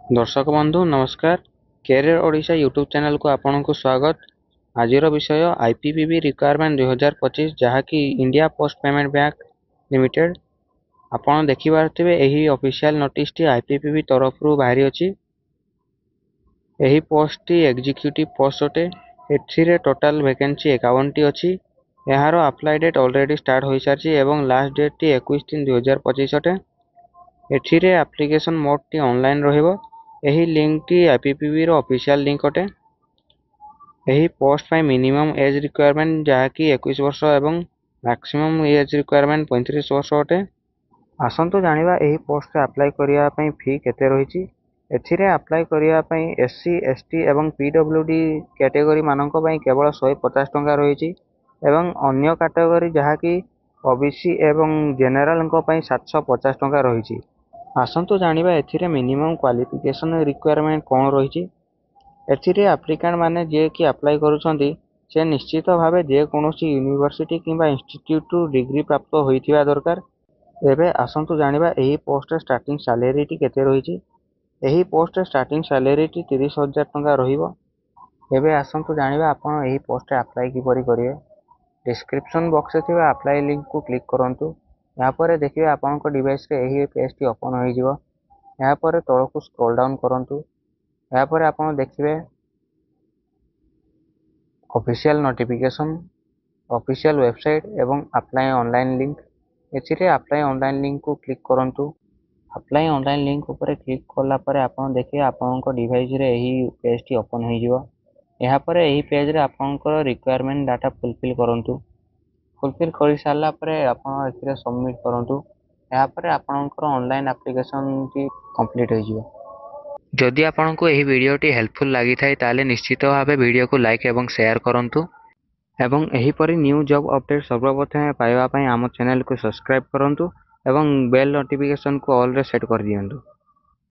दर्शक बंधु नमस्कार। कैरियर ओडिशा यूट्यूब चैनल को आपन को स्वागत। आज विषय आईपीपीबी रिक्वायरमेंट 2025 जहाँकि India post payment bank limited. आपन देखि पारथिबे एही ऑफिशियल नोटिस टी आईपीपीबी तरफ रु बाहरी अछि। एही पोस्ट टी एग्जीक्यूटिव पोस्ट अटे। एथिरे टोटल वैकेंसी 51 टी अछि। एहार अप्लाई डेट ऑलरेडी स्टार्ट होई सारछि एवं लास्ट डेट टी 21/3/2025 अटे। एथिरे एप्लीकेशन मोड टी ऑनलाइन रहइबो। एही लिंक टी आईपीपीबी रो ऑफिशियल लिंक अटे। एही पोस्ट पाई मिनिमम एज रिक्वायरमेंट जहाँकि 21 वर्ष एवं मैक्सिमम एज रिक्वायरमेंट 35 वर्ष अटे। आसंतु जानिबा एही पोस्ट रे अप्लाई करिया पई फी केते रहिछि। एथिरे अप्लाई करिया पई एससी एसटी एवं पीडब्ल्यूडी कैटेगरी मानक पई केवल 150 टंका रहिछि एवं अन्य कैटेगरी जहाँकि ओबीसी एवं जनरल को पई 750 टंका रहिछि। आसंतु जानिबा एथिरे मिनिमम क्वालिफिकेशन रिक्वायरमेंट कोन रहिछि। एथिरे एप्लिकेंट माने जे कि अप्लाई करूछंती से निश्चित भावे जे कोनोसी यूनिवर्सिटी किंबा इंस्टीट्यूट रु डिग्री प्राप्त होइथिबा दरकार। एबे आसंतु जानिबा एही पोस्ट स्टार्टिंग सैलरी टी केते रहिछि। एही पोस्ट स्टार्टिंग सैलरी टी 30,000 टंका रहिबो। एबे आसंतु जानिबा आपण एही पोस्ट अप्लाई किपरि करिवे। डिस्क्रिप्शन बॉक्स रे थिबा अप्लाई लिंक को क्लिक करंतु। यहाँ पर देखिए आपन को डिवाइस रे एही पेज टी ओपन होई जिवो। यहाँ पर तळकु स्क्रॉल डाउन करंतु। यहाँ पर आपन देखिबे ऑफिशियल नोटिफिकेशन, ऑफिशियल वेबसाइट एवं अप्लाई ऑनलाइन लिंक। एथिरे अप्लाई ऑनलाइन लिंक को क्लिक करंतु। अप्लाई ऑनलाइन लिंक ऊपर क्लिक करला पर आपन देखिए आपन को डिवाइस रे एही पेज टी ओपन होई जिवो। यहाँ पर एही पेज रे आपन को रिक्वायरमेंट डाटा फुलफिल करंतु। फुलफिल कर सारा पर आपन एथिरे सबमिट करंतु। यहाँ पर आपनकर ऑनलाइन एप्लीकेशन टी कंप्लीट हो जिवो। जदि आपनको एही वीडियो टी हेल्पफुल लागि थाए ताले निश्चित भावे वीडियो को लाइक एवं शेयर करंतु एवं एही परि न्यू जॉब अपडेट सर्वप्रथमे पाइबा पई आम चैनल को सब्सक्राइब करंतु एवं बेल नोटिफिकेशन को ऑल रे सेट कर दियंतु।